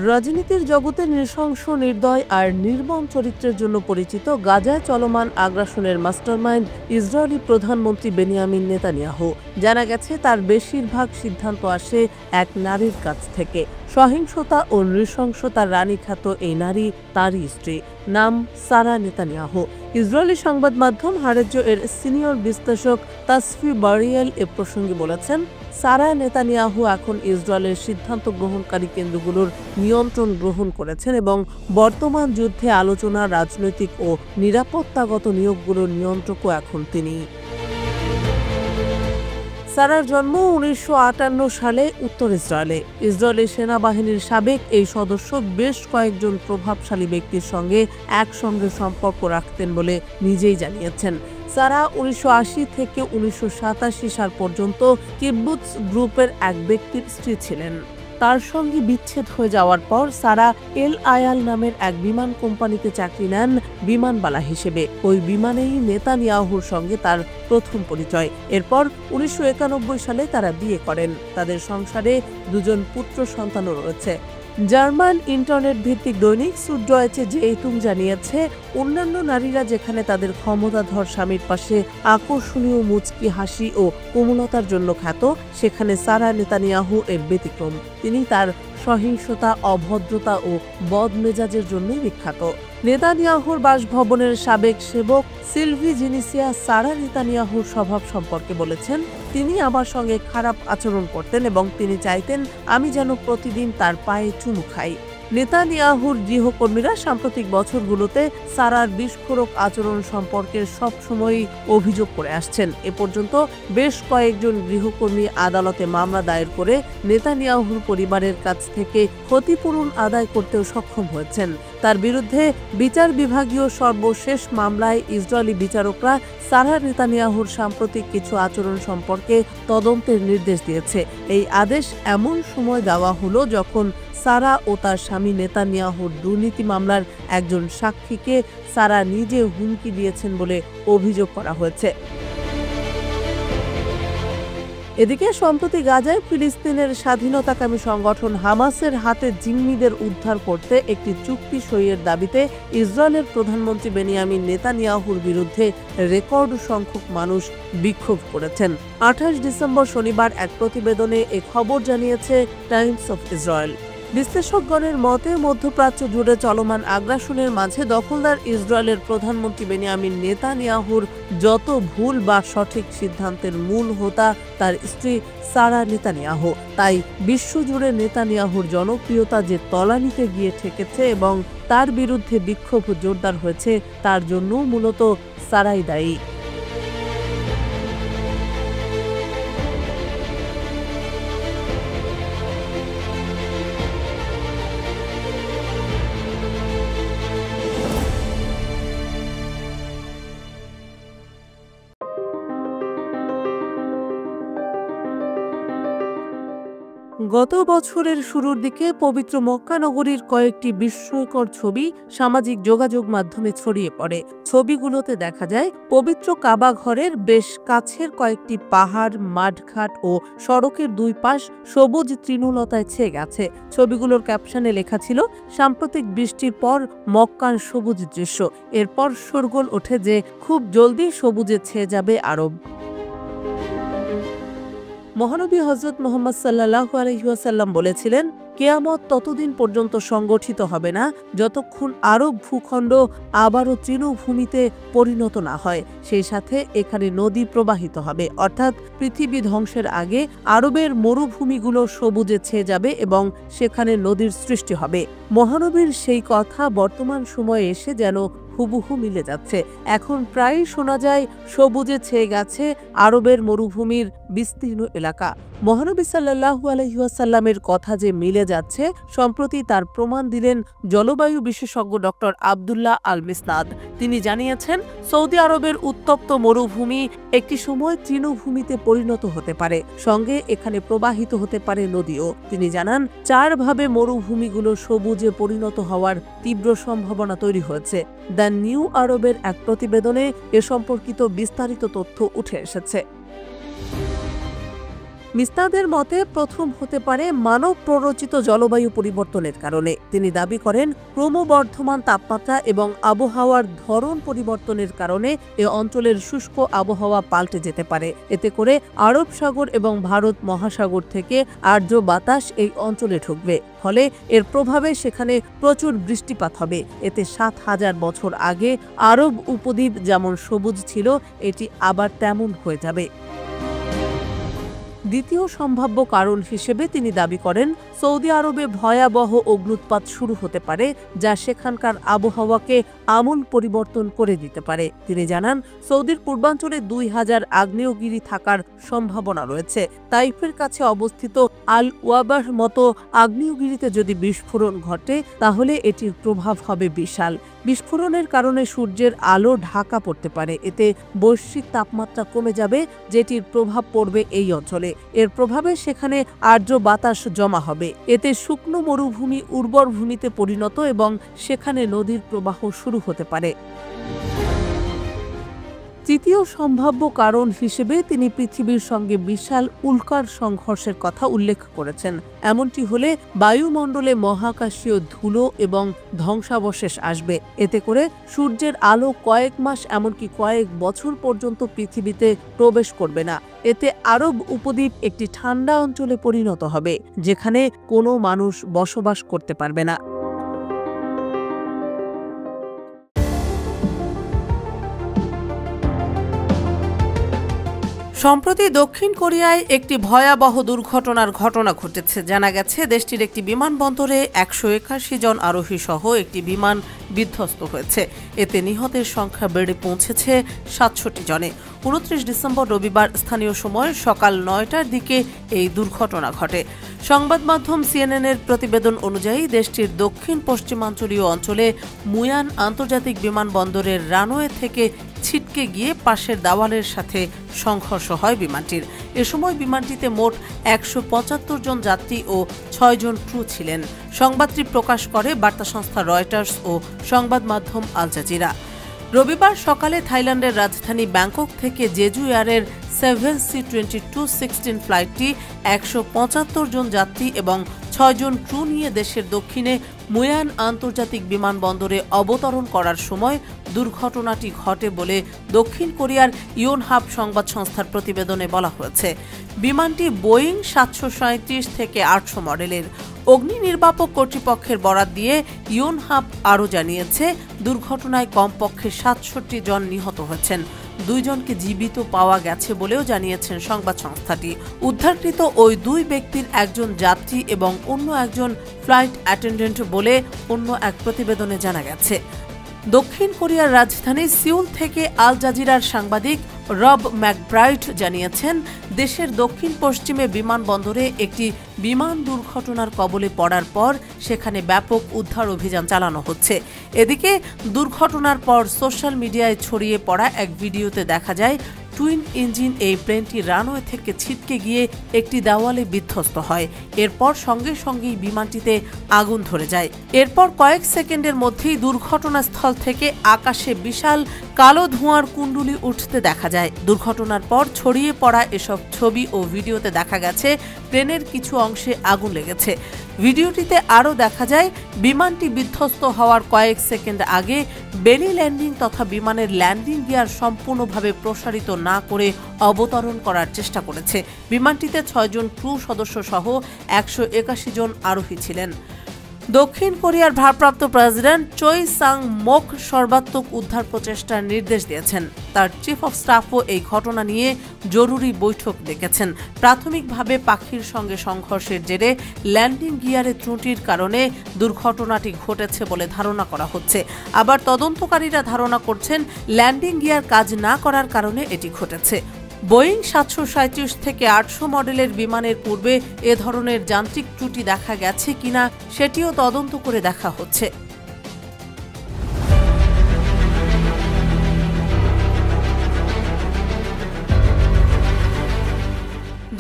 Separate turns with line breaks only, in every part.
রাজনীতির জগতে নৃশংস, নির্দয় আর নির্মম চরিত্রের জন্য পরিচিত গাজায় চলমান আগ্রাসনের মাস্টারমাইন্ড ইসরায়েলি প্রধানমন্ত্রী বেনিয়ামিন নেতানিয়াহু। জানা গেছে তার বেশিরভাগ সিদ্ধান্ত আসে এক নারীর কাছ থেকে। সহিংসতা ও নৃশংসতার রানী খ্যাত এই নারী তারই স্ত্রী, নাম সারা নেতানিয়াহু। ইসরায়েলি সংবাদ মাধ্যম হারেজ এর সিনিয়র বিশ্লেষক তাসফি বারিয়েল এ প্রসঙ্গে বলেছেন, সারা নেতানিয়াহু এখন ইসরায়েলের সিদ্ধান্ত গ্রহণকারী কেন্দ্রগুলোর নিয়ন্ত্রণ গ্রহণ করেছেন এবং বর্তমান যুদ্ধে আলোচনা, রাজনৈতিক ও নিরাপত্তাগত নিয়োগগুলোর নিয়ন্ত্রকও এখন তিনি। সারার জন্ম 1958 সালে উত্তর ইসরায়েলে। ইসরায়েলের সেনাবাহিনীর সাবেক এই সদস্য বেশ কয়েকজন প্রভাবশালী ব্যক্তির সঙ্গে একসঙ্গে সম্পর্ক রাখতেন বলে নিজেই জানিয়েছেন। সারা 1980 থেকে 1987 সাল পর্যন্ত কিব্বুৎজ গ্রুপের এক ব্যক্তির স্ত্রী ছিলেন। তার সঙ্গে বিচ্ছেদ হয়ে যাওয়ার পর সারা এল আয়াল নামের এক বিমান কোম্পানিতে চাকরি নেন বিমানবালা হিসেবে। ওই বিমানেই নেতানিয়াহুর সঙ্গে তার প্রথম পরিচয়। এরপর 1991 সালে তারা বিয়ে করেন। তাদের সংসারে দুজন পুত্র সন্তানও রয়েছে। জার্মান ইন্টারনেট ভিত্তিক দৈনিক সুডডয়েচে জেইতুং জানিয়েছে, অন্যান্য নারীরা যেখানে তাদের ক্ষমতাধর স্বামীর পাশে আকর্ষণীয় মুচকি হাসি ও কোমলতার জন্য খ্যাত, সেখানে সারা নেতানিয়াহু এর ব্যতিক্রম। তিনি তার সহিংসতা, অভদ্রতা ও বদমেজাজের জন্যই বিখ্যাত। নেতানিয়াহুর বাসভবনের সাবেক সেবক সিলভি জিনিসিয়া সারা নেতানিয়াহুর স্বভাব সম্পর্কে বলেছেন, তিনি আমার সঙ্গে খারাপ আচরণ করতেন এবং তিনি চাইতেন আমি যেন প্রতিদিন তার পায়ে চুমু খাই। নেতানিয়াহুর গৃহকর্মীরা সাম্প্রতিক বছরগুলোতে সারার বিস্ফোরক আচরণ সম্পর্কে সবসময়ই অভিযোগ করে আসছেন। এ পর্যন্ত বেশ কয়েকজন গৃহকর্মী আদালতে মামলা দায়ের করে নেতানিয়াহুর পরিবারের কাছ থেকে ক্ষতিপূরণ আদায় করতেও সক্ষম হয়েছেন। তার বিরুদ্ধে বিচার বিভাগীয় সর্বশেষ মামলায় ইসরায়েলি বিচারকরা সারা নেতানিয়াহুর সাম্প্রতিক কিছু আচরণ সম্পর্কে তদন্তের নির্দেশ দিয়েছে। এই আদেশ এমন সময় দেওয়া হলো যখন সারা ও তার স্বামী নেতানিয়াহুর দুর্নীতি মামলার একজন সাক্ষীকে সারা নিজে হুমকি দিয়েছেন বলে অভিযোগ করা হয়েছে। এদিকে সম্প্রতি গাজায় ফিলিস্তিনের স্বাধীনতাকামী সংগঠন হামাসের হাতে জিম্মিদের উদ্ধার করতে একটি চুক্তি সইয়ের দাবিতে ইসরায়েলের প্রধানমন্ত্রী বেনিয়ামিন নেতানিয়াহুর বিরুদ্ধে রেকর্ড সংখ্যক মানুষ বিক্ষোভ করেছেন। 28 ডিসেম্বর শনিবার এক প্রতিবেদনে এ খবর জানিয়েছে টাইমস অফ ইসরায়েল। বিশ্লেষকগণের মতে, মধ্যপ্রাচ্য জুড়ে চলমান আগ্রাসনের মাঝে দখলদার ইসরায়েলের প্রধানমন্ত্রী বেনিয়ামিন নেতানিয়াহুর যত ভুল বা সঠিক সিদ্ধান্তের মূল হোতা তার স্ত্রী সারা নেতানিয়াহু। তাই বিশ্বজুড়ে নেতানিয়াহুর জনপ্রিয়তা যে তলানিতে গিয়ে ঠেকেছে এবং তার বিরুদ্ধে বিক্ষোভ জোরদার হয়েছে, তার জন্য মূলত সারাই দায়ী। গত বছরের শুরুর দিকে পবিত্র মক্কা নগরীর কয়েকটি বিস্ময়কর ছবি সামাজিক যোগাযোগ মাধ্যমে ছড়িয়ে পড়ে। ছবিগুলোতে দেখা যায় পবিত্র কাবা ঘরের বেশ কাছের কয়েকটি পাহাড়, মাঠঘাট ও সড়কের দুই পাশ সবুজ তৃণলতায় ছেয়ে গেছে। ছবিগুলোর ক্যাপশনে লেখা ছিল, সাম্প্রতিক বৃষ্টির পর মক্কার সবুজ দৃশ্য। এরপর শোরগোল ওঠে যে খুব জলদি সবুজে ছেয়ে যাবে আরব। মহানবী হযরত মুহাম্মদ সাল্লাল্লাহু আলাইহি ওয়াসাল্লাম বলেছিলেন, কিয়ামত ততদিন পর্যন্ত সংগঠিত হবে না যতক্ষণ আরব ভূখণ্ড আবারও তৃণভূমিতে পরিণত না হয়। সেই সাথে এখানে নদী প্রবাহিত হবে, অর্থাৎ পৃথিবী ধ্বংসের আগে আরবের মরুভূমিগুলো সবুজে ছেয়ে যাবে এবং সেখানে নদীর সৃষ্টি হবে। মহানবীর সেই কথা বর্তমান সময়ে এসে যেন হুবহু মিলে যাচ্ছে। এখন প্রায়ই শোনা যায় সবুজে ছেয়ে গেছে আরবের মরুভূমির বিস্তীর্ণ এলাকা। মহানবী সাল্লাল্লাহু আলাইহি ওয়াসাল্লামের কথা যে মিলে যাচ্ছে, সম্প্রতি তার প্রমাণ দিলেন জলবায়ু বিশেষজ্ঞ ডক্টর আব্দুল্লাহ আল মিসনাদ। তিনি জানিয়েছেন, সৌদি আরবের উত্তপ্ত মরুভূমি একটি সময় তৃণভূমিতে পরিণত হতে পারে, সঙ্গে এখানে প্রবাহিত হতে পারে নদীও। তিনি জানান, 4 ভাবে মরুভূমিগুলো সবুজে পরিণত হওয়ার তীব্র সম্ভাবনা তৈরি হয়েছে। দ্য নিউ আরবের এক প্রতিবেদনে এ সম্পর্কিত বিস্তারিত তথ্য উঠে এসেছে। মিস্তাদের মতে প্রথম হতে পারে মানব প্ররোচিত জলবায়ু পরিবর্তনের কারণে। তিনি দাবি করেন ক্রমবর্ধমান তাপমাত্রা এবং আবহাওয়ার ধরন পরিবর্তনের কারণে এ অঞ্চলের শুষ্ক আবহাওয়া পাল্টে যেতে পারে। এতে করে আরব সাগর এবং ভারত মহাসাগর থেকে আর্দ্র বাতাস এই অঞ্চলে ঢুকবে, ফলে এর প্রভাবে সেখানে প্রচুর বৃষ্টিপাত হবে। এতে ৭,০০০ বছর আগে আরব উপদ্বীপ যেমন সবুজ ছিল, এটি আবার তেমন হয়ে যাবে। দ্বিতীয় সম্ভাব্য কারণ হিসেবে তিনি দাবি করেন সৌদি আরবে ভয়াবহ অগ্ন্যুৎপাত শুরু হতে পারে, যা সেখানকার আবহাওয়াকে আমূল পরিবর্তন করে দিতে পারে। তিনি জানান, সৌদির পূর্বাঞ্চলে ২,০০০ আগ্নেয়গিরি থাকার সম্ভাবনা রয়েছে। তাইফের কাছে অবস্থিত আল ওয়াবাহ মতো আগ্নেয়গিরিতে যদি বিস্ফোরণ ঘটে, তাহলে এটির প্রভাব হবে বিশাল। বিস্ফোরণের কারণে সূর্যের আলো ঢাকা পড়তে পারে। এতে বৈশ্বিক তাপমাত্রা কমে যাবে, যেটির প্রভাব পড়বে এই অঞ্চলে। এর প্রভাবে সেখানে আর্দ্র বাতাস জমা হবে। এতে শুকনো মরুভূমি উর্বর ভূমিতে পরিণত এবং সেখানে নদীর প্রবাহ শুরু হতে পারে। তৃতীয় সম্ভাব্য কারণ হিসেবে তিনি পৃথিবীর সঙ্গে বিশাল উল্কার সংঘর্ষের কথা উল্লেখ করেছেন। এমনটি হলে বায়ুমণ্ডলে মহাকাশীয় ধুলো এবং ধ্বংসাবশেষ আসবে। এতে করে সূর্যের আলো কয়েক মাস এমনকি কয়েক বছর পর্যন্ত পৃথিবীতে প্রবেশ করবে না। এতে আরব উপদ্বীপ একটি ঠান্ডা অঞ্চলে পরিণত হবে, যেখানে কোনো মানুষ বসবাস করতে পারবে না। সম্প্রতি দক্ষিণ কোরিয়ায় একটি ভয়াবহ দুর্ঘটনার ঘটনা ঘটেছে। জানা গেছে, দেশটির একটি বিমানবন্দরে ১৮১ জন আরোহী সহ একটি বিমান বিধ্বস্ত হয়েছে। এতে নিহতের সংখ্যা বেড়ে পৌঁছেছে ৬৭ জনে। ২৯ ডিসেম্বর রবিবার স্থানীয় সময় সকাল ৯টার দিকে এই দুর্ঘটনা ঘটে। সংবাদ মাধ্যম সিএনএনের প্রতিবেদন অনুযায়ী দেশটির দক্ষিণ পশ্চিমাঞ্চলীয় অঞ্চলে মুয়ান আন্তর্জাতিক বিমানবন্দরের রানওয়ে থেকে ছিটকে গিয়ে পাশের দেওয়ালের সাথে সংঘর্ষ হয় বিমানটির। এ সময় বিমানটিতে মোট ১৭৫ জন যাত্রী ও ৬ জন ক্রু ছিলেন। সংবাদটি প্রকাশ করে বার্তা সংস্থা রয়টার্স ও সংবাদ মাধ্যম আল জাজিরা। রবিবার সকালে থাইল্যান্ডের রাজধানী ব্যাংকক থেকে জেজু এয়ারের 7C-2216 ফ্লাইটটি ১৭৫ জন যাত্রী এবং ৬ জন ক্রু নিয়ে দেশের দক্ষিণে মুয়ান আন্তর্জাতিক বিমানবন্দরে অবতরণ করার সময় দুর্ঘটনাটি ঘটে বলে দক্ষিণ কোরিয়ার ইয়োনহাপ সংবাদ সংস্থার প্রতিবেদনে বলা হয়েছে। বিমানটি বোয়িং ৭৩৭ থেকে ৮০০ মডেলের। অগ্নি নির্বাপক কর্তৃপক্ষের বরাত দিয়ে ইয়োনহাপ আরও জানিয়েছে, দুর্ঘটনায় কমপক্ষে ৬৭ জন নিহত হয়েছেন। ২ জনকে জীবিত পাওয়া গেছে বলেও জানিয়েছেন সংবাদ সংস্থাটি। উদ্ধারকৃত ওই ২ ব্যক্তির একজন যাত্রী এবং অন্য একজন ফ্লাইট অ্যাটেন্ডেন্ট বলে অন্য এক প্রতিবেদনে জানা গেছে। দক্ষিণ কোরিয়ার রাজধানী সিউল থেকে আল জাজিরার সাংবাদিক রব ম্যাকব্রাইট জানিয়েছেন, দেশের দক্ষিণ পশ্চিমে বিমানবন্দরে একটি বিমান দুর্ঘটনার কবলে পড়ার পর সেখানে ব্যাপক উদ্ধার অভিযান চালানো হচ্ছে। এদিকে দুর্ঘটনার পর সোশ্যাল মিডিয়ায় ছড়িয়ে পড়া এক ভিডিওতে দেখা যায় টুইন ইঞ্জিন এই প্লেনটি রানওয়ে থেকে ছিটকে গিয়ে একটি দেওয়ালে বিধ্বস্ত হয়। এরপর সঙ্গে সঙ্গেই বিমানটিতে আগুন ধরে যায়। এরপর কয়েক সেকেন্ডের মধ্যেই দুর্ঘটনাস্থল থেকে আকাশে বিশাল কালো ধোঁয়ার কুণ্ডুলি উঠতে দেখা যায়। দুর্ঘটনার পর ছড়িয়ে পড়া এসব ছবি ও ভিডিওতে দেখা গেছে প্লেনের কিছু অংশে আগুন লেগেছে। ভিডিওটিতে আরও দেখা যায় বিমানটি বিধ্বস্ত হওয়ার কয়েক সেকেন্ড আগে বেলি ল্যান্ডিং তথা বিমানের ল্যান্ডিং গিয়ার সম্পূর্ণভাবে প্রসারিত না করে অবতরণ করার চেষ্টা করেছে। বিমানটিতে ৬ জন ক্রু সদস্য সহ ১৮১ জন আরোহী ছিলেন। দক্ষিণ কোরিয়ার ভারপ্রাপ্ত প্রেসিডেন্ট চোই সাং মোক সর্বাত্মক উদ্ধার প্রচেষ্টার নির্দেশ দিয়েছেন। তার চিফ অব স্টাফও এই ঘটনা নিয়ে জরুরি বৈঠক ডেকেছেন। প্রাথমিকভাবে পাখির সঙ্গে সংঘর্ষের জেরে ল্যান্ডিং গিয়ারে ত্রুটির কারণে দুর্ঘটনাটি ঘটেছে বলে ধারণা করা হচ্ছে। আবার তদন্তকারীরা ধারণা করছেন ল্যান্ডিং গিয়ার কাজ না করার কারণে এটি ঘটেছে। বোয়িং ৭৩৭ থেকে ৮০০ মডেলের বিমানের পূর্বে এ ধরনের যান্ত্রিক ত্রুটি দেখা গেছে কিনা সেটিও তদন্ত করে দেখা হচ্ছে।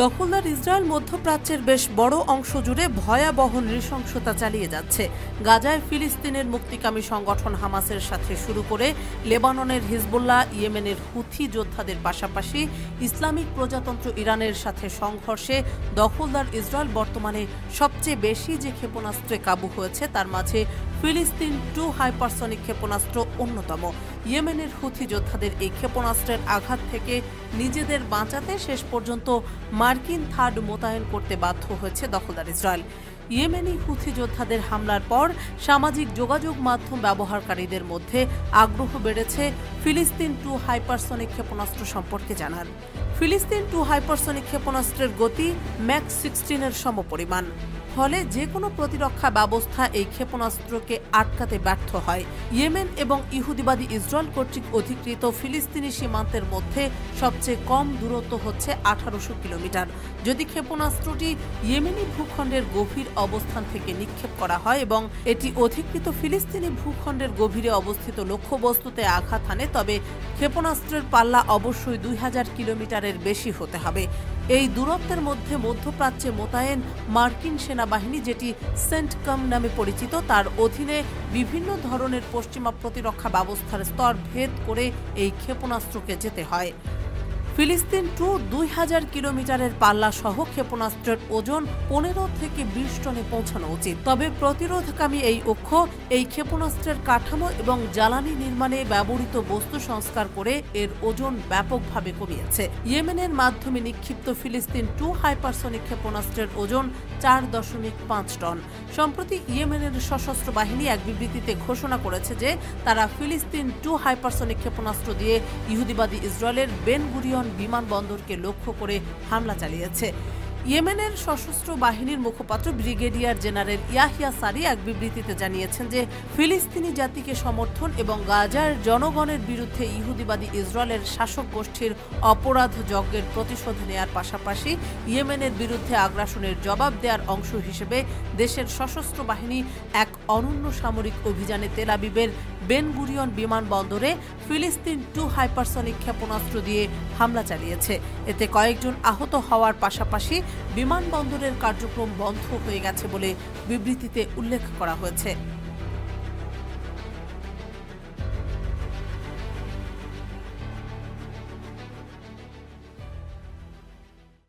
দখলদার ইসরায়েল মধ্যপ্রাচ্যের বেশ বড় অংশ জুড়ে ভয়াবহ নৃশংসতা চালিয়ে যাচ্ছে। গাজায় ফিলিস্তিনের মুক্তিকামী সংগঠন হামাসের সাথে শুরু করে লেবাননের হিজবুল্লাহ, ইয়েমেনের হুথি যোদ্ধাদের পাশাপাশি ইসলামিক প্রজাতন্ত্র ইরানের সাথে সংঘর্ষে দখলদার ইসরায়েল বর্তমানে সবচেয়ে বেশি যে ক্ষেপণাস্ত্রে কাবু হয়েছে তার মাঝে ফিলিস্তিন 2 হাইপারসনিক ক্ষেপণাস্ত্র অন্যতম। ইয়েমেনের হুথি যোদ্ধাদের এই ক্ষেপণাস্ত্রের আঘাত থেকে নিজেদের বাঁচাতে শেষ পর্যন্ত মার্কিন থার্ড মোতায়েন করতে বাধ্য হয়েছে দখলদার ইসরায়েল। ইয়েমেনি হুথি যোদ্ধাদের হামলার পর সামাজিক যোগাযোগ মাধ্যম ব্যবহারকারীদের মধ্যে আগ্রহ বেড়েছে ফিলিস্তিন 2 হাইপারসনিক ক্ষেপণাস্ত্র সম্পর্কে জানার। ফিলিস্তিন 2 হাইপারসনিক ক্ষেপণাস্ত্রের গতি ম্যাক 16 এর সমপরিমাণ, ফলে যে কোনো প্রতিরক্ষা ব্যবস্থা এই ক্ষেপণাস্ত্রকে আটকাতে ব্যর্থ হয়। ইয়েমেন এবং ইহুদিবাদী ইসরায়েল কর্তৃক অধিকৃত ফিলিস্তিনি সীমান্তের মধ্যে সবচেয়ে কম দূরত্ব হচ্ছে 1800 কিলোমিটার। যদি ক্ষেপণাস্ত্রটি ইয়েমেনি ভূখণ্ডের গভীর অবস্থান থেকে নিক্ষেপ করা হয় এবং এটি অধিকৃত ফিলিস্তিনি ভূখণ্ডের গভীরে অবস্থিত লক্ষ্যবস্তুতে আঘাত হানে, তবে ক্ষেপণাস্ত্রের পাল্লা অবশ্যই 2000 কিলোমিটারের বেশি হতে হবে। এই দূরত্বের মধ্যে মধ্যপ্রাচ্যে মোতায়েন মার্কিন সেনাবাহিনী, যেটি সেন্টকম নামে পরিচিত, তার অধীনে বিভিন্ন ধরনের পশ্চিমা প্রতিরক্ষা ব্যবস্থার স্তর ভেদ করে এই ক্ষেপণাস্ত্রকে যেতে হয়। ফিলিস্তিন 2 2000 কিলোমিটারের পাল্লা সহ ক্ষেপণাস্ত্রের ওজন 15 থেকে 20 টনে পৌঁছানো উচিত। তবে প্রতিরোধকামী এই অক্ষ এই ক্ষেপণাস্ত্রের কাঠামো এবং জ্বালানি নির্মাণে ব্যবহৃত বস্তু সংস্কার করে এর ওজন ব্যাপকভাবে কমিয়েছে। ইয়েমেনের মাধ্যমে নিক্ষিপ্ত ফিলিস্তিন 2 হাইপারসনিক ক্ষেপণাস্ত্রের ওজন 4.5 টন। সম্প্রতি ইয়েমেনের সশস্ত্র বাহিনী এক বিবৃতিতে ঘোষণা করেছে যে তারা ফিলিস্তিন 2 হাইপারসনিক ক্ষেপণাস্ত্র দিয়ে ইহুদিবাদী ইসরায়েলের বেন গুরিয়ন বিমানবন্দরকে লক্ষ্য করে হামলা চালিয়েছে। ইয়েমেনের সশস্ত্র বাহিনীর মুখপাত্র ব্রিগেডিয়ার জেনারেল ইয়াহিয়া সারি এক বিবৃতিতে জানিয়েছেন যে ফিলিস্তিনি জাতিকে সমর্থন এবং গাজার জনগণের বিরুদ্ধে ইহুদিবাদী ইসরায়েলের শাসক গোষ্ঠীর অপরাধ যজ্ঞের প্রতিশোধ নেয়ার পাশাপাশি ইয়েমেনের বিরুদ্ধে আগ্রাসনের জবাব দেওয়ার অংশ হিসেবে দেশের সশস্ত্র বাহিনী এক অনন্য সামরিক অভিযানে তেল আবিবের বেন গুরিয়ন বিমানবন্দরে ফিলিস্তিন 2 হাইপারসনিক ক্ষেপণাস্ত্র দিয়ে হামলা চালিয়েছে। এতে কয়েকজন আহত হওয়ার পাশাপাশি বিমানবন্দরের কার্যক্রম বন্ধ হয়ে গেছে বলে বিবৃতিতে উল্লেখ করা হয়েছে।